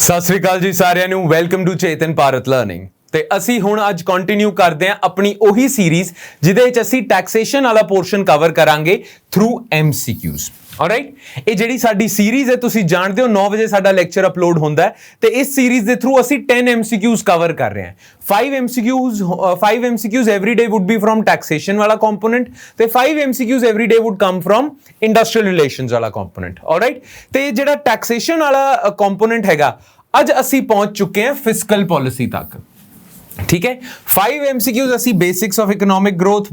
ਸਤਿ ਸ੍ਰੀ ਅਕਾਲ ਜੀ ਸਾਰਿਆਂ ਨੂੰ welcome to Chetan Bharat learning ਤੇ ਅਸੀਂ ਹੁਣ ਅੱਜ ਕੰਟੀਨਿਊ ਕਰਦੇ ਹਾਂ ਆਪਣੀ ਉਹੀ ਸੀਰੀਜ਼ ਜਿਹਦੇ ਵਿੱਚ ਅਸੀਂ ਟੈਕਸੇਸ਼ਨ ਵਾਲਾ ਪੋਰਸ਼ਨ ਕਵਰ ਕਰਾਂਗੇ ਥਰੂ MCQs ਆਲਰਾਈਟ। ਇਹ ਜਿਹੜੀ ਸਾਡੀ ਸੀਰੀਜ਼ ਹੈ ਤੁਸੀਂ ਜਾਣਦੇ ਹੋ 9 ਵਜੇ ਸਾਡਾ ਲੈਕਚਰ ਅਪਲੋਡ ਹੁੰਦਾ ਹੈ ਤੇ ਇਸ ਸੀਰੀਜ਼ ਦੇ ਥਰੂ ਅਸੀਂ 10 MCQs ਕਵਰ ਕਰ ਰਹੇ ਹਾਂ। 5 MCQs every day would be from taxation ਵਾਲਾ ਕੰਪੋਨੈਂਟ ਤੇ 5 MCQs every day would come from industrial relations ਵਾਲਾ ਕੰਪੋਨੈਂਟ ਆਲਰਾਈਟ। ਤੇ ਜਿਹੜਾ ਟੈਕਸੇਸ਼ਨ ਵਾਲਾ ਕੰਪੋਨੈਂਟ ਹੈਗਾ ਅੱਜ ਅਸੀਂ ਪਹੁੰਚ ਚੁੱਕੇ ਹਾਂ ਫਿਸਕਲ ਪਾਲਿਸੀ ਤੱਕ। ठीक है, 5 MCQs ਅਸੀਂ बेसिक्स ऑफ इकोनॉमिक ग्रोथ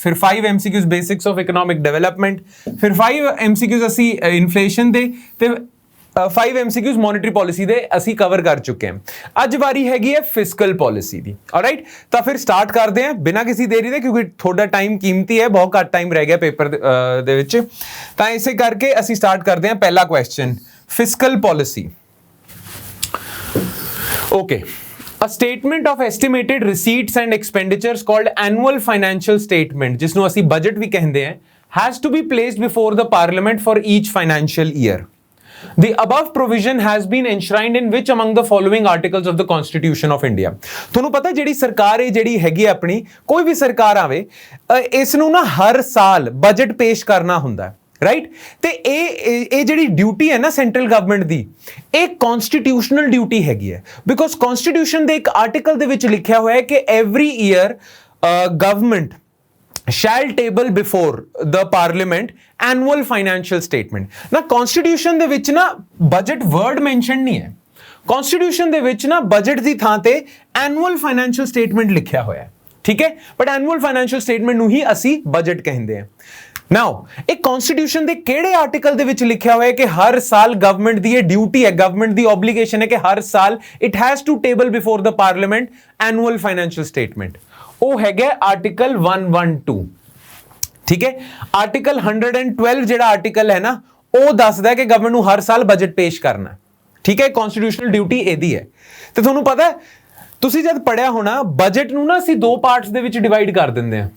फिर 5 MCQs basics of economic development फिर 5 MCQs ਅਸੀਂ ਇਨਫਲੇਸ਼ਨ ਦੇ ਤੇ 5 MCQs ਮੋਨਿਟਰੀ ਪਾਲਿਸੀ ਦੇ ਅਸੀਂ ਕਵਰ ਕਰ ਚੁੱਕੇ ਹਾਂ। ਅੱਜ ਵਾਰੀ ਹੈਗੀ ਹੈ ਫਿਸਕਲ ਪਾਲਿਸੀ ਦੀ ਆਲਰਾਈਟ। ਤਾਂ ਫਿਰ ਸਟਾਰਟ ਕਰਦੇ ਹਾਂ ਬਿਨਾਂ ਕਿਸੇ ਦੇਰੀ ਦੇ ਕਿਉਂਕਿ ਤੁਹਾਡਾ ਟਾਈਮ ਕੀਮਤੀ ਹੈ, ਬਹੁਤ ਘੱਟ ਟਾਈਮ ਰਹਿ ਗਿਆ ਪੇਪਰ ਦੇ ਵਿੱਚ। ਤਾਂ ਇਸੇ ਕਰਕੇ ਅਸੀਂ ਸਟਾਰਟ ਕਰਦੇ ਹਾਂ ਪਹਿਲਾ question fiscal policy. Okay, A statement of estimated receipts and expenditures called annual financial statement, जिसनों असी budget भी कहते हैं, has to be placed before the parliament for each financial year. The above provision has been enshrined in which among the following articles of the Constitution of India? ਤੁਹਾਨੂੰ ਪਤਾ ਜਿਹੜੀ ਸਰਕਾਰ ਹੈ ਜਿਹੜੀ ਹੈਗੀ ਆਪਣੀ ਕੋਈ ਵੀ ਸਰਕਾਰ ਆਵੇ ਇਸ ਨੂੰ ਨਾ ਹਰ ਸਾਲ ਬਜਟ ਪੇਸ਼ ਕਰਨਾ ਹੁੰਦਾ ਹੈ ਰਾਈਟ। ਤੇ ਇਹ ਜਿਹੜੀ ਡਿਊਟੀ ਹੈ ਨਾ ਸੈਂਟਰਲ ਗਵਰਨਮੈਂਟ ਦੀ ਇਹ ਕਨਸਟੀਟਿਊਸ਼ਨਲ ਡਿਊਟੀ ਹੈਗੀ ਹੈ ਬਿਕੋਜ਼ ਕਨਸਟੀਟਿਊਸ਼ਨ ਦੇ ਇੱਕ ਆਰਟੀਕਲ ਦੇ ਵਿੱਚ ਲਿਖਿਆ ਹੋਇਆ ਹੈ ਕਿ every year government shall table before the parliament annual financial statement। ਨਾ ਕਨਸਟੀਟਿਊਸ਼ਨ ਦੇ ਵਿੱਚ ਨਾ ਬਜਟ ਵਰਡ ਮੈਂਸ਼ਨ ਨਹੀਂ ਹੈ, ਕਨਸਟੀਟਿਊਸ਼ਨ ਦੇ ਵਿੱਚ ਨਾ ਬਜਟ ਦੀ ਥਾਂ ਤੇ ਐਨੂਅਲ ਫਾਈਨੈਂਸ਼ੀਅਲ ਸਟੇਟਮੈਂਟ ਲਿਖਿਆ ਹੋਇਆ ਹੈ ਠੀਕ ਹੈ। ਬਟ ਐਨੂਅਲ ਫਾਈਨੈਂਸ਼ੀਅਲ ਸਟੇਟਮੈਂਟ ਨੂੰ ਹੀ ਅਸੀਂ ਬਜਟ ਕਹਿੰਦੇ ਹਾਂ। ਨਾਓ ਇਹ ਕਨਸਟੀਟਿਊਸ਼ਨ ਦੇ ਕਿਹੜੇ ਆਰਟੀਕਲ ਦੇ ਵਿੱਚ ਲਿਖਿਆ ਹੋਇਆ ਹੈ ਕਿ ਹਰ ਸਾਲ ਗਵਰਨਮੈਂਟ ਦੀ ਇਹ ਡਿਊਟੀ ਹੈ, ਗਵਰਨਮੈਂਟ ਦੀ ਆਬਲੀਗੇਸ਼ਨ ਹੈ ਕਿ ਹਰ ਸਾਲ it has to table before the parliament annual financial statement. ਉਹ ਹੈਗਾ ਆਰਟੀਕਲ 112 ਠੀਕ ਹੈ। ਆਰਟੀਕਲ 112 ਜਿਹੜਾ ਆਰਟੀਕਲ ਹੈ ਨਾ ਉਹ ਦੱਸਦਾ ਹੈ ਕਿ ਗਵਰਨਮੈਂਟ ਨੂੰ ਹਰ ਸਾਲ ਬਜਟ ਪੇਸ਼ ਕਰਨਾ ਠੀਕ ਹੈ। ਕਨਸਟੀਟਿਊਸ਼ਨਲ ਡਿਊਟੀ ਇਹਦੀ ਹੈ। ਤੇ ਤੁਹਾਨੂੰ ਪਤਾ ਤੁਸੀਂ ਜਦ ਪੜਿਆ ਹੋਣਾ ਬਜਟ ਨੂੰ ਨਾ ਅਸੀਂ ਦੋ ਪਾਰਟਸ ਦੇ ਵਿੱਚ ਡਿਵਾਈਡ ਕਰ ਦਿੰਦੇ ਹਾਂ।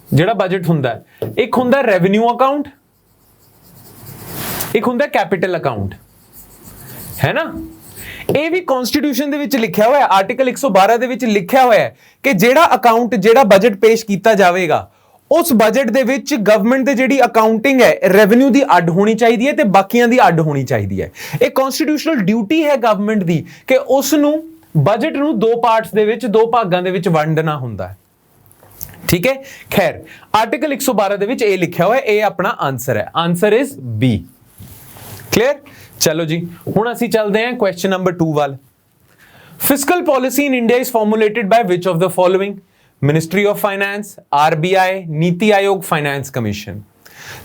ਜਿਹੜਾ ਬਜਟ ਹੁੰਦਾ ਹੈ ਇੱਕ ਹੁੰਦਾ ਰੈਵਨਿਊ ਅਕਾਊਂਟ, ਇੱਕ ਹੁੰਦਾ ਕੈਪੀਟਲ ਅਕਾਊਂਟ ਹੈ ਨਾ। ਇਹ ਵੀ ਕਨਸਟੀਟਿਊਸ਼ਨ ਦੇ ਵਿੱਚ ਲਿਖਿਆ ਹੋਇਆ ਹੈ, ਆਰਟੀਕਲ 112 ਦੇ ਵਿੱਚ ਲਿਖਿਆ ਹੋਇਆ ਹੈ ਕਿ ਜਿਹੜਾ ਅਕਾਊਂਟ ਜਿਹੜਾ ਬਜਟ ਪੇਸ਼ ਕੀਤਾ ਜਾਵੇਗਾ ਉਸ ਬਜਟ ਦੇ ਵਿੱਚ ਗਵਰਨਮੈਂਟ ਦੇ ਜਿਹੜੀ ਅਕਾਊਂਟਿੰਗ ਹੈ ਰੈਵਨਿਊ ਦੀ ਅੱਡ ਹੋਣੀ ਚਾਹੀਦੀ ਹੈ ਤੇ ਬਾਕੀਆਂ ਦੀ ਅੱਡ ਹੋਣੀ ਚਾਹੀਦੀ ਹੈ। ਇਹ ਕਨਸਟੀਟਿਊਸ਼ਨਲ ਡਿਊਟੀ ਹੈ ਗਵਰਨਮੈਂਟ ਦੀ ਕਿ ਉਸ ਨੂੰ ਬਜਟ ਨੂੰ ਦੋ ਪਾਰਟਸ ਦੇ ਵਿੱਚ ਦੋ ਭਾਗਾਂ ਦੇ ਵਿੱਚ ਵੰਡਣਾ ਹੁੰਦਾ ਹੈ ਠੀਕ ਹੈ। ਖੈਰ ਆਰਟੀਕਲ 112 ਦੇ ਵਿੱਚ ਇਹ ਲਿਖਿਆ ਹੋਇਆ, ਇਹ ਆਪਣਾ ਆਨਸਰ ਹੈ। Answer is B। ਕਲੀਅਰ? ਚਲੋ ਜੀ ਹੁਣ ਅਸੀਂ ਚੱਲਦੇ ਹਾਂ ਕੁਐਸਚਨ ਨੰਬਰ 2 ਵੱਲ। Fiscal policy in India is formulated by which of the following? Ministry of finance, RBI, NITI Aayog, finance commission.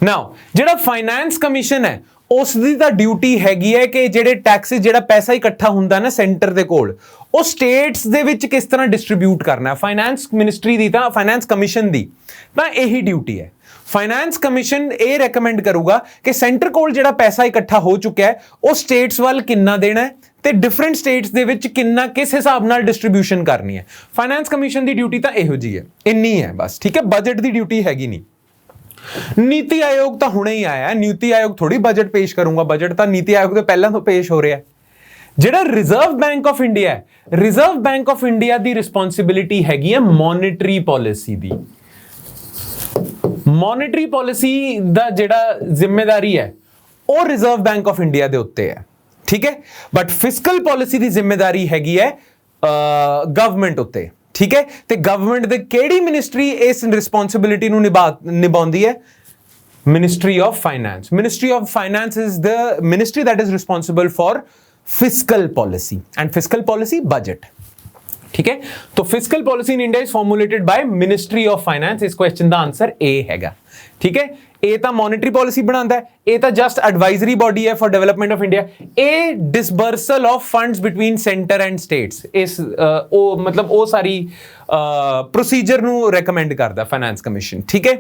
ਨਾਓ ਜਿਹੜਾ ਫਾਈਨੈਂਸ ਕਮਿਸ਼ਨ ਹੈ ਉਸ ਦੀ ਤਾਂ ਡਿਊਟੀ ਹੈਗੀ ਹੈ ਕਿ ਜਿਹੜੇ ਟੈਕਸਿਸ ਜਿਹੜਾ ਪੈਸਾ ਇਕੱਠਾ ਹੁੰਦਾ ਨਾ ਸੈਂਟਰ ਦੇ ਕੋਲ ਉਹ ਸਟੇਟਸ ਦੇ ਵਿੱਚ ਕਿਸ ਤਰ੍ਹਾਂ ਡਿਸਟ੍ਰੀਬਿਊਟ ਕਰਨਾ। ਫਾਈਨੈਂਸ ਮਿਨਿਸਟਰੀ ਦੀ ਤਾਂ ਫਾਈਨੈਂਸ ਕਮਿਸ਼ਨ ਦੀ ਤਾਂ ਇਹੀ ਡਿਊਟੀ ਹੈ। ਫਾਈਨੈਂਸ ਕਮਿਸ਼ਨ ਇਹ ਰეკਮੈਂਡ ਕਰੂਗਾ ਕਿ ਸੈਂਟਰ ਕੋਲ ਜਿਹੜਾ ਪੈਸਾ ਇਕੱਠਾ ਹੋ ਚੁੱਕਿਆ ਹੈ ਉਹ ਸਟੇਟਸ ਵੱਲ ਕਿੰਨਾ ਦੇਣਾ ਹੈ ਤੇ ਡਿਫਰੈਂਟ ਸਟੇਟਸ ਦੇ ਵਿੱਚ ਕਿੰਨਾ ਕਿਸ ਹਿਸਾਬ ਨਾਲ ਡਿਸਟ੍ਰੀਬਿਊਸ਼ਨ ਕਰਨੀ ਹੈ। ਫਾਈਨੈਂਸ ਕਮਿਸ਼ਨ ਦੀ ਡਿਊਟੀ ਤਾਂ ਇਹੋ ਜੀ ਹੈ, ਇੰਨੀ ਹੈ ਬਸ ਠੀਕ ਹੈ। ਬਜਟ ਦੀ ਡਿਊਟੀ ਹੈਗੀ ਨਹੀਂ। ਨੀਤੀ ਆਯੋਗ ਤਾਂ ਹੁਣੇ ਹੀ ਆਇਆ, ਨੀਤੀ ਆਯੋਗ ਥੋੜੀ ਬਜਟ ਪੇਸ਼ ਕਰੂੰਗਾ, ਬਜਟ ਤਾਂ ਨੀਤੀ ਆਯੋਗ ਤੋਂ ਪਹਿਲਾਂ ਤੋਂ ਪੇਸ਼ ਹੋ ਰਿਹਾ। ਜਿਹੜਾ ਰਿਜ਼ਰਵ ਬੈਂਕ ਆਫ ਇੰਡੀਆ ਹੈ, reserve bank of India the responsibility ਹੈਗੀ ਹੈ ਮੋਨਿਟਰੀ ਪਾਲਿਸੀ ਦੀ। ਮੋਨਿਟਰੀ ਪਾਲਿਸੀ ਦਾ ਜਿਹੜਾ ਜ਼ਿੰਮੇਵਾਰੀ ਹੈ ਉਹ ਰਿਜ਼ਰਵ ਬੈਂਕ ਆਫ ਇੰਡੀਆ ਦੇ ਉੱਤੇ ਹੈ ਠੀਕ ਹੈ। ਬਟ ਫਿਸਕਲ ਪਾਲਿਸੀ ਦੀ ਜ਼ਿੰਮੇਵਾਰੀ ਹੈਗੀ ਹੈ ਗਵਰਨਮੈਂਟ ਉੱਤੇ ਠੀਕ ਹੈ। ਤੇ ਗਵਰਨਮੈਂਟ ਦੇ ਕਿਹੜੀ ਮਿਨਿਸਟਰੀ ਇਸ ਰਿਸਪੌਂਸਿਬਿਲਿਟੀ ਨੂੰ ਨਿਭਾਉਂਦੀ ਹੈ? Ministry of finance. Ministry of finance is the ministry that is responsible for fiscal policy and fiscal policy budget ठीक है। तो fiscal policy in India is formulated by ministry of finance. इस question का answer A हैगा ठीक है। ਇਹ ਤਾਂ ਮੋਨਿਟਰੀ ਪਾਲਿਸੀ ਬਣਾਉਂਦਾ ਹੈ, ਇਹ ਤਾਂ ਜਸਟ ਐਡਵਾਈਜ਼ਰੀ ਬਾਡੀ ਹੈ ਫॉर ਡਿਵੈਲਪਮੈਂਟ ਆਫ ਇੰਡੀਆ। ਇਹ disbursal of funds between centre and states ਇਸ ਉਹ ਮਤਲਬ ਉਹ ਸਾਰੀ ਪ੍ਰੋਸੀਜਰ ਨੂੰ ਰეკਮੈਂਡ ਕਰਦਾ ਫਾਈਨੈਂਸ ਕਮਿਸ਼ਨ ਠੀਕ ਹੈ।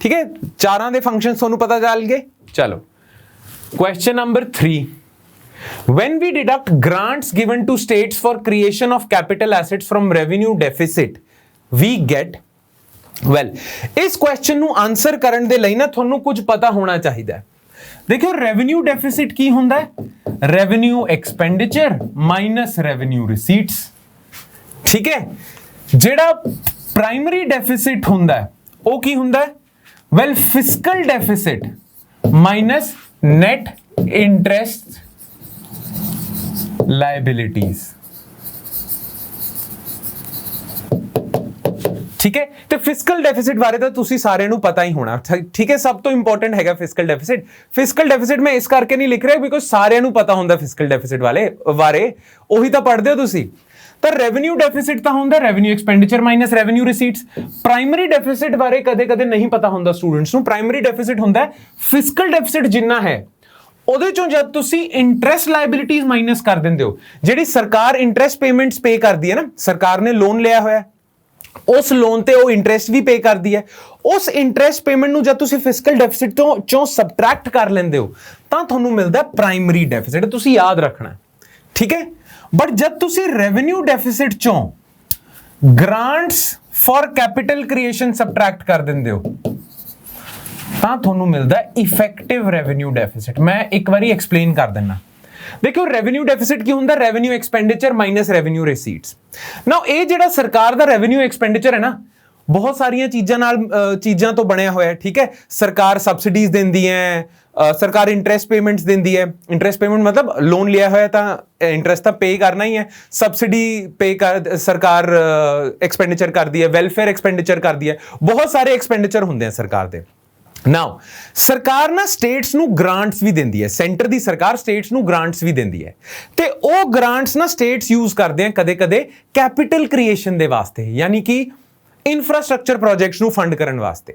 ਠੀਕ ਹੈ, ਚਾਰਾਂ ਦੇ ਫੰਕਸ਼ਨਸ ਤੁਹਾਨੂੰ ਪਤਾ ਚੱਲ ਗਏ। ਚਲੋ question number 3। When we deduct grants given to states for creation of capital assets from revenue deficit, we get well ਇਸ ਕੁਐਸਚਨ ਨੂੰ ਆਨਸਰ ਕਰਨ ਦੇ ਲਈ ਨਾ ਤੁਹਾਨੂੰ ਕੁਝ ਪਤਾ ਹੋਣਾ ਚਾਹੀਦਾ ਹੈ। देखो रेवेन्यू डेफिसिट की हुंदा है, revenue expenditure minus revenue receipts. ठीक है, जेड़ा प्राइमरी डेफिसिट हुंदा है वो की हुंदा है, well fiscal deficit minus net interest liabilities. ठीक है, तो फिस्कल डेफिसिट बारे तो तुसी सारे नू पता ही होना। ठीक है, सब तो इंपॉर्टेंट हैगा फिस्कल डेफिसिट। फिस्कल डेफिसिट मैं इस करके नहीं लिख रहा बिकॉज सारे नू पता होंदा फिस्कल डेफिसिट वाले बारे, ਉਹੀ ਤਾਂ ਪੜ੍ਹਦੇ ਹੋ ਤੁਸੀਂ। ਤਾਂ ਰੈਵਨਿਊ ਡੈਫਿਸਿਟ ਤਾਂ ਹੁੰਦਾ revenue expenditure minus revenue receipts. Primary deficit ਬਾਰੇ ਕਦੇ-ਕਦੇ ਨਹੀਂ ਪਤਾ ਹੁੰਦਾ ਸਟੂਡੈਂਟਸ ਨੂੰ। ਪ੍ਰਾਇਮਰੀ ਡੈਫਿਸਿਟ ਹੁੰਦਾ ਫਿਸਕਲ ਡੈਫਿਸਿਟ ਜਿੰਨਾ ਹੈ ਉਹਦੇ ਚੋਂ ਜਦ ਤੁਸੀਂ ਇੰਟਰਸਟ ਲਾਇਬਿਲਿਟੀਜ਼ ਮਾਈਨਸ ਕਰ ਦਿੰਦੇ ਹੋ, ਜਿਹੜੀ ਸਰਕਾਰ ਇੰਟਰਸਟ ਪੇਮੈਂਟਸ ਪੇ ਕਰਦੀ ਹੈ ਨਾ, ਸਰਕਾਰ ਨੇ ਲੋਨ ਲਿਆ ਹੋਇਆ, ਉਸ ਲੋਨ ਤੇ ਉਹ ਇੰਟਰਸਟ ਵੀ ਪੇ ਕਰਦੀ ਹੈ, ਉਸ ਇੰਟਰਸਟ ਪੇਮੈਂਟ ਨੂੰ ਜਦ ਤੁਸੀਂ ਫਿਸਕਲ ਡੈਫਿਸਿਟ ਤੋਂ ਚੋਂ ਸਬਟਰੈਕਟ ਕਰ ਲੈਂਦੇ ਹੋ ਤਾਂ ਤੁਹਾਨੂੰ ਮਿਲਦਾ ਪ੍ਰਾਇਮਰੀ ਡੈਫਿਸਿਟ। ਤੁਸੀਂ ਯਾਦ ਰੱਖਣਾ, ਠੀਕ ਹੈ। ਬਟ ਜਦ ਤੁਸੀਂ ਰੈਵਨਿਊ ਡੈਫਿਸਿਟ ਚੋਂ grants for capital creation subtract ਕਰ ਦਿੰਦੇ ਹੋ ਤਾਂ ਤੁਹਾਨੂੰ ਮਿਲਦਾ ਇਫੈਕਟਿਵ ਰੈਵਨਿਊ ਡੈਫਿਸਿਟ। ਮੈਂ ਇੱਕ ਵਾਰੀ ਐਕਸਪਲੇਨ ਕਰ ਦਿੰਦਾ। देखो रेवेन्यू डेफिसिट की हुंदा revenue expenditure minus revenue receipts. Now ये जेड़ा सरकार दा रेवेन्यू एक्सपेंडिचर है ना, बहुत सारियां चीज़ां तो बनया होया है। ठीक है, सरकार सब्सिडीज देंदी है, सरकार इंटरेस्ट पेमेंट्स देंदी है। इंटरेस्ट पेमेंट मतलब लोन लिया होया तो इंटरेस्ट तो पे करना ही है, सब्सिडी पे कर सरकार एक्सपेंडिचर कर दी है, वेलफेयर एक्सपेंडिचर कर दी है, बहुत सारे एक्सपेंडिचर होंगे हैं सरकार के। नाउ सरकार ना स्टेट्स ਨੂੰ ਗ੍ਰਾਂਟਸ ਵੀ ਦਿੰਦੀ ਹੈ, ਸੈਂਟਰ ਦੀ ਸਰਕਾਰ ਸਟੇਟਸ ਨੂੰ ਗ੍ਰਾਂਟਸ ਵੀ ਦਿੰਦੀ ਹੈ ਤੇ ਉਹ ਗ੍ਰਾਂਟਸ ਨਾ ਸਟੇਟਸ ਯੂਜ਼ ਕਰਦੇ ਆ ਕਦੇ-ਕਦੇ ਕੈਪੀਟਲ ਕ੍ਰੀਏਸ਼ਨ ਦੇ ਵਾਸਤੇ, ਯਾਨੀ ਕਿ ਇਨਫਰਾਸਟ੍ਰਕਚਰ ਪ੍ਰੋਜੈਕਟਸ ਨੂੰ ਫੰਡ ਕਰਨ ਵਾਸਤੇ।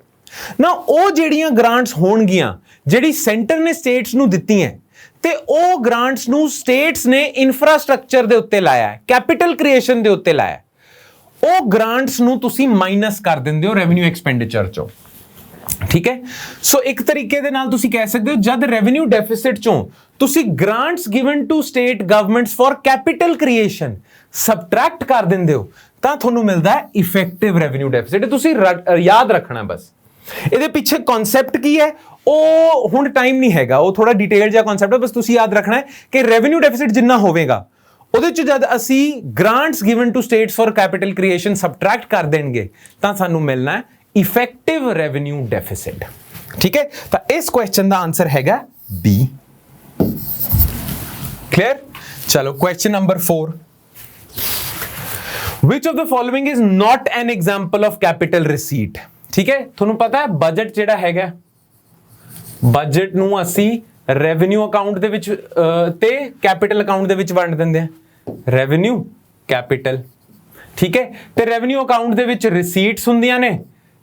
ਨਾ ਉਹ ਜਿਹੜੀਆਂ ਗ੍ਰਾਂਟਸ ਹੋਣਗੀਆਂ ਜਿਹੜੀ ਸੈਂਟਰ ਨੇ ਸਟੇਟਸ ਨੂੰ ਦਿੱਤੀਆਂ ਤੇ ਉਹ ਗ੍ਰਾਂਟਸ ਨੂੰ ਸਟੇਟਸ ਨੇ ਇਨਫਰਾਸਟ੍ਰਕਚਰ ਦੇ ਉੱਤੇ ਲਾਇਆ ਹੈ, ਕੈਪੀਟਲ ਕ੍ਰੀਏਸ਼ਨ ਦੇ ਉੱਤੇ ਲਾਇਆ, ਉਹ ਗ੍ਰਾਂਟਸ ਨੂੰ ਤੁਸੀਂ ਮਾਈਨਸ ਕਰ ਦਿੰਦੇ ਹੋ ਰੈਵਨਿਊ ਐਕਸਪੈਂਡੀਚਰ ਚੋਂ। ठीक है, सो एक तरीके दे नाल तुसी कह सकते हो जद रेवेन्यू डेफिसिट चों तुसी grants given to state governments for capital creation subtract कर दिंदे हो तां तुहानू मिलदा है इफेक्टिव रेवेन्यू डेफिसिट। तुसी याद रखना बस ਇਹਦੇ ਪਿੱਛੇ ਕਨਸੈਪਟ ਕੀ ਹੈ ਉਹ ਹੁਣ ਟਾਈਮ ਨਹੀਂ ਹੈਗਾ, ਉਹ ਥੋੜਾ ਡਿਟੇਲ ਜਿਹਾ ਕਨਸੈਪਟ ਹੈ। ਬਸ ਤੁਸੀਂ ਯਾਦ ਰੱਖਣਾ ਹੈ ਕਿ ਰੈਵਨਿਊ ਡੈਫਿਸਿਟ ਜਿੰਨਾ ਹੋਵੇਗਾ ਉਹਦੇ ਚ ਜਦ ਅਸੀਂ grants given to states for capital creation subtract ਕਰ ਦੇਣਗੇ ਤਾਂ ਸਾਨੂੰ ਮਿਲਣਾ ਹੈ इफेक्टिव रेवेन्यू डेफिसिट। ठीक है, तो इस क्वेश्चन का आंसर हैगा बी। क्लियर? चलो question number 4, which of the following is not an example of capital receipt. ठीक है, तुहानू पता है बजट जेड़ा हैगा, बजट नू असी रेवेन्यू अकाउंट दे विच ते कैपिटल अकाउंट दे विच वंड दिंदे हैं, रेवेन्यू कैपिटल। ठीक है, ते रेवेन्यू अकाउंट दे विच रिसीट्स हुंदियां ने,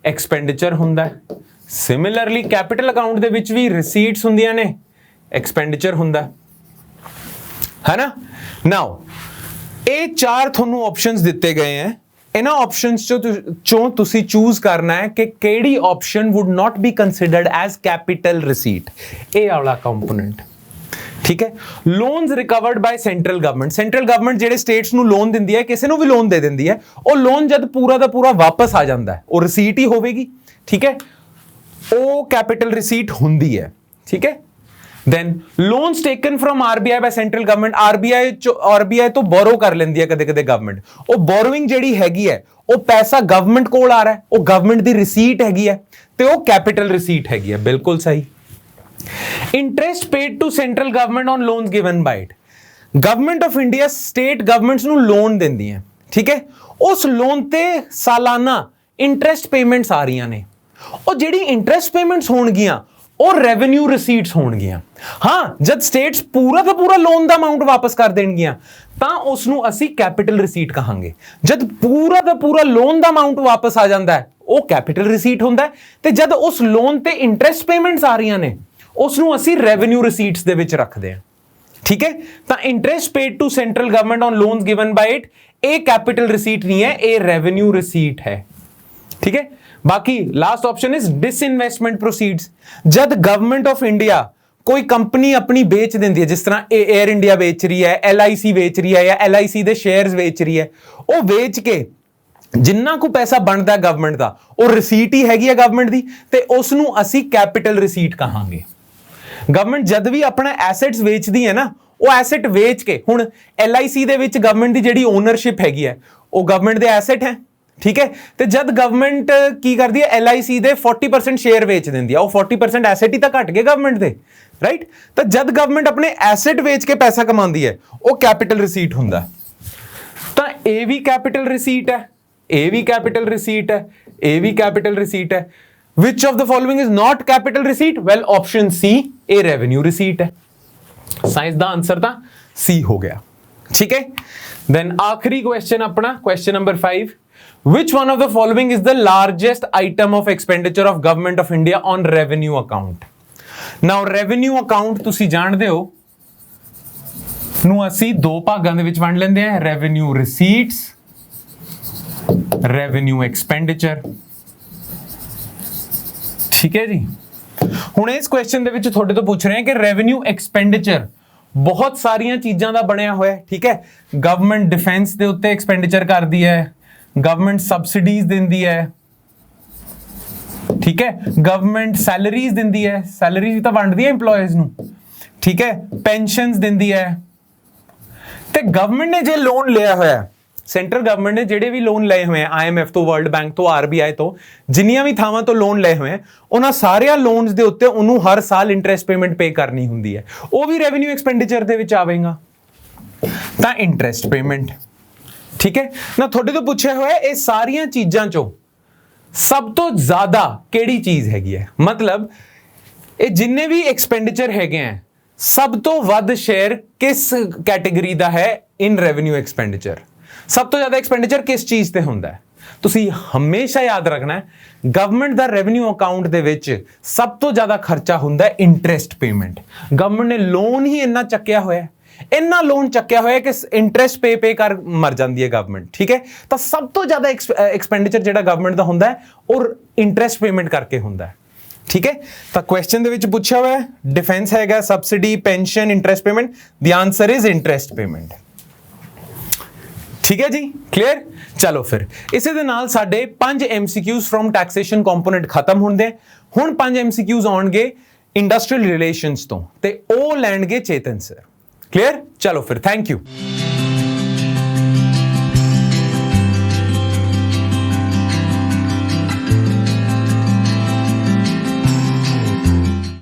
एक्सपेंडिचर हुंदा है। सिमिलरली कैपिटल अकाउंट दे विच भी रिसीट्स हुंदियां ने, एक्सपेंडिचर हुंदा है ना। नाउ ये चार थोनू ऑप्शंस दिते गए हैं, इन्हां ऑप्शंस चों तुसी चूज करना है कि केड़ी option would not be considered as capital receipt. ये वाला कंपोनेंट। ठीक है, loans recovered by central government. Central government जेडे स्टेट्स नू लोन दिंदी है, किसी नू भी लोन दे दिंदी है, ਉਹ ਲੋਨ ਜਦ ਪੂਰਾ ਦਾ ਪੂਰਾ ਵਾਪਸ ਆ ਜਾਂਦਾ ਹੈ ਉਹ ਰਿਸੀਟ ਹੀ ਹੋਵੇਗੀ। ਠੀਕ ਹੈ, ਉਹ ਕੈਪੀਟਲ ਰਿਸੀਟ ਹੁੰਦੀ ਹੈ। ਠੀਕ ਹੈ, then loans taken from RBI by central government, RBI ਤੋਂ borrow ਕਰ ਲੈਂਦੀ ਹੈ ਕਦੇ-ਕਦੇ ਗਵਰਨਮੈਂਟ। ਉਹ borrowing ਜਿਹੜੀ ਹੈਗੀ ਹੈ ਉਹ ਪੈਸਾ ਗਵਰਨਮੈਂਟ ਕੋਲ ਆ ਰਿਹਾ ਹੈ, ਉਹ ਗਵਰਨਮੈਂਟ ਦੀ ਰਿਸੀਟ ਹੈਗੀ ਹੈ ਤੇ ਉਹ ਕੈਪੀਟਲ ਰਿਸੀਟ ਹੈਗੀ ਹੈ। ਬਿਲਕੁਲ ਸਹੀ। Interest paid to central government on loans given by it. Government of India state governments नू लोन देंदी है। ठीक है, उस लोन ते सालाना इंटरेस्ट पेमेंट्स आ रही ने, और जेडी इंटरेस्ट पेमेंट्स होणगियां और रेवेन्यू रिसीट्स होणगियां। हाँ, जब स्टेट्स पूरा का पूरा लोन दा अमाउंट वापस कर देणगियां तां उस नू असी कैपिटल रिसीट कहांगे। जब पूरा का पूरा लोन दा अमाउंट वापस आ जाता है वो कैपिटल रिसीट हुंदा है, ते जब उस लोन ते इंटरेस्ट पेमेंट्स आ रही ने उसनू असी रेवेन्यू रिसीट्स दे विच रखते हैं। ठीक है, तो interest paid to central government on loans given by it a capital receipt नहीं है, ए रेवेन्यू रिसीट है। ठीक है, बाकी last option is disinvestment proceeds. जब गवर्नमेंट ऑफ इंडिया कोई कंपनी अपनी बेच देती है, जिस तरह एयर इंडिया बेच रही है, LIC बेच रही है या LIC दे शेयर्स बेच रही है, वो बेच के जिन्ना को पैसा बनता है गवर्नमेंट का वो रिसीट ही हैगी है गवर्नमेंट दी, ते उसनू असी कैपिटल रिसीट कहांगे। ਗਵਰਨਮੈਂਟ ਜਦ ਵੀ ਆਪਣਾ ਐਸੈਟਸ ਵੇਚਦੀ ਹੈ ਨਾ, ਉਹ ਐਸੈਟ ਵੇਚ ਕੇ, ਹੁਣ LIC ਦੇ ਵਿੱਚ ਗਵਰਨਮੈਂਟ ਦੀ ਜਿਹੜੀ ਓਨਰਸ਼ਿਪ ਹੈਗੀ ਹੈ ਉਹ ਗਵਰਨਮੈਂਟ ਦੇ ਐਸੈਟ ਹੈ, ਠੀਕ ਹੈ। ਤੇ ਜਦ ਗਵਰਨਮੈਂਟ ਕੀ ਕਰਦੀ ਹੈ, LIC ਦੇ 40% ਸ਼ੇਅਰ ਵੇਚ ਦਿੰਦੀ ਆ, ਉਹ 40% ਐਸੈਟ ਹੀ ਤਾਂ ਘਟ ਗਏ ਗਵਰਨਮੈਂਟ ਦੇ, ਰਾਈਟ। ਤਾਂ ਜਦ ਗਵਰਨਮੈਂਟ ਆਪਣੇ ਐਸੈਟ ਵੇਚ ਕੇ ਪੈਸਾ ਕਮਾਉਂਦੀ ਹੈ, ਉਹ ਕੈਪੀਟਲ ਰਿਸੀਟ ਹੁੰਦਾ। ਤਾਂ ਇਹ ਵੀ ਕੈਪੀਟਲ ਰਿਸੀਟ ਹੈ, ਇਹ ਵੀ ਕੈਪੀਟਲ ਰਿਸੀਟ ਹੈ, ਇਹ ਵੀ ਕੈਪੀਟਲ ਰਿਸੀਟ ਹੈ। Which of the following is not capital receipt? Well, option C, ਇਹ revenue receipt ਹੈ। ਸਾਇੰਸ ਦਾ ਆਨਸਰ ਤਾਂ C ਹੋ ਗਿਆ, ਠੀਕ ਹੈ। Then ਆਖਰੀ question ਆਪਣਾ, question number 5. Which one of the following is the largest item of expenditure of Government of India on revenue account? Now, revenue account ਤੁਸੀਂ ਜਾਣਦੇ ਹੋ ਨੂੰ ਅਸੀਂ ਦੋ ਭਾਗਾਂ ਦੇ ਵਿੱਚ ਵੰਡ ਲੈਂਦੇ ਹਾਂ, revenue receipts, revenue expenditure, ਠੀਕ ਹੈ ਜੀ। ਹੁਣ ਇਸ ਕੁਐਸਚਨ ਦੇ ਵਿੱਚ ਤੁਹਾਡੇ ਤੋਂ ਪੁੱਛ ਰਹੇ ਹਾਂ ਕਿ ਰੈਵਨਿਊ ਐਕਸਪੈਂਡੀਚਰ ਬਹੁਤ ਸਾਰੀਆਂ ਚੀਜ਼ਾਂ ਦਾ ਬਣਿਆ ਹੋਇਆ ਹੈ, ਠੀਕ ਹੈ। ਗਵਰਨਮੈਂਟ ਡਿਫੈਂਸ ਦੇ ਉੱਤੇ ਐਕਸਪੈਂਡੀਚਰ ਕਰਦੀ ਹੈ, ਗਵਰਨਮੈਂਟ ਸਬਸਿਡੀਜ਼ ਦਿੰਦੀ ਹੈ, ਠੀਕ ਹੈ। ਗਵਰਨਮੈਂਟ ਸੈਲਰੀਜ਼ ਦਿੰਦੀ ਹੈ, ਸੈਲਰੀਜ਼ ਵੀ ਤਾਂ ਵੰਡਦੀ ਹੈ EMPLOYEES ਨੂੰ, ਠੀਕ ਹੈ। ਪੈਨਸ਼ਨਸ ਦਿੰਦੀ ਹੈ। ਤੇ ਗਵਰਨਮੈਂਟ ਨੇ ਜੇ ਲੋਨ ਲਿਆ ਹੋਇਆ, ਸੈਂਟਰਲ ਗਵਰਨਮੈਂਟ ਨੇ ਜਿਹੜੇ ਵੀ ਲੋਨ ਲਏ ਹੋਏ ਆ IMF ਤੋਂ, ਵਰਲਡ ਬੈਂਕ ਤੋਂ, RBI ਤੋਂ, ਜਿੰਨੀਆਂ ਵੀ ਥਾਵਾਂ ਤੋਂ ਲੋਨ ਲਏ ਹੋਏ ਆ, ਉਹਨਾਂ ਸਾਰਿਆਂ ਲੋਨਸ ਦੇ ਉੱਤੇ ਉਹਨੂੰ ਹਰ ਸਾਲ ਇੰਟਰਸਟ ਪੇਮੈਂਟ ਪੇ ਕਰਨੀ ਹੁੰਦੀ ਹੈ, ਉਹ ਵੀ ਰੈਵਨਿਊ ਐਕਸਪੈਂਡੀਚਰ ਦੇ ਵਿੱਚ ਆਵੇਗਾ। ਤਾਂ ਇੰਟਰਸਟ ਪੇਮੈਂਟ, ਠੀਕ ਹੈ ਨਾ। ਤੁਹਾਡੇ ਤੋਂ ਪੁੱਛਿਆ ਹੋਇਆ ਇਹ ਸਾਰੀਆਂ ਚੀਜ਼ਾਂ ਚੋਂ ਸਭ ਤੋਂ ਜ਼ਿਆਦਾ ਕਿਹੜੀ ਚੀਜ਼ ਹੈਗੀ ਹੈ, ਮਤਲਬ ਇਹ ਜਿੰਨੇ ਵੀ ਐਕਸਪੈਂਡੀਚਰ ਹੈਗੇ ਆ, ਸਭ ਤੋਂ ਵੱਧ ਸ਼ੇਅਰ ਕਿਸ ਕੈਟੇਗਰੀ ਦਾ ਹੈ ਇਨ ਰੈਵਨਿਊ ਐਕਸਪੈਂਡੀਚਰ? ਸਭ ਤੋਂ ਜ਼ਿਆਦਾ ਐਕਸਪੈਂਡੀਚਰ ਕਿਸ ਚੀਜ਼ ਤੇ ਹੁੰਦਾ ਹੈ? ਤੁਸੀਂ ਹਮੇਸ਼ਾ ਯਾਦ ਰੱਖਣਾ ਹੈ, ਗਵਰਨਮੈਂਟ ਦਾ ਰੈਵਨਿਊ ਅਕਾਊਂਟ ਦੇ ਵਿੱਚ ਸਭ ਤੋਂ ਜ਼ਿਆਦਾ ਖਰਚਾ ਹੁੰਦਾ ਹੈ ਇੰਟਰਸਟ ਪੇਮੈਂਟ। ਗਵਰਨਮੈਂਟ ਨੇ ਲੋਨ ਹੀ ਇੰਨਾ ਚੱਕਿਆ ਹੋਇਆ, ਇੰਨਾ ਲੋਨ ਚੱਕਿਆ ਹੋਇਆ ਕਿ ਇੰਟਰਸਟ ਪੇ ਕਰ ਮਰ ਜਾਂਦੀ ਹੈ ਗਵਰਨਮੈਂਟ, ਠੀਕ ਹੈ। ਤਾਂ ਸਭ ਤੋਂ ਜ਼ਿਆਦਾ ਐਕਸਪੈਂਡੀਚਰ ਜਿਹੜਾ ਗਵਰਨਮੈਂਟ ਦਾ ਹੁੰਦਾ ਹੈ ਉਹ ਇੰਟਰਸਟ ਪੇਮੈਂਟ ਕਰਕੇ ਹੁੰਦਾ ਹੈ, ਠੀਕ ਹੈ। ਤਾਂ ਕੁਐਸਚਨ ਦੇ ਵਿੱਚ ਪੁੱਛਿਆ ਹੋਇਆ ਹੈ ਡਿਫੈਂਸ ਹੈਗਾ, subsidy, pension, interest payment, the answer is interest payment, ਠੀਕ ਹੈ ਜੀ, ਕਲੀਅਰ। ਚਲੋ ਫਿਰ ਇਸੇ ਦੇ ਨਾਲ ਸਾਡੇ 5 MCQs ਫਰੋਮ ਟੈਕਸੇਸ਼ਨ ਕੰਪੋਨੈਂਟ ਖਤਮ ਹੁੰਦੇ। ਹੁਣ 5 MCQs ਆਉਣਗੇ ਇੰਡਸਟਰੀਅਲ ਰਿਲੇਸ਼ਨਸ ਤੋਂ, ਤੇ ਉਹ ਲੈਣਗੇ ਚੇਤਨ ਸਰ, ਕਲੀਅਰ। ਚਲੋ ਫਿਰ, ਥੈਂਕ ਯੂ।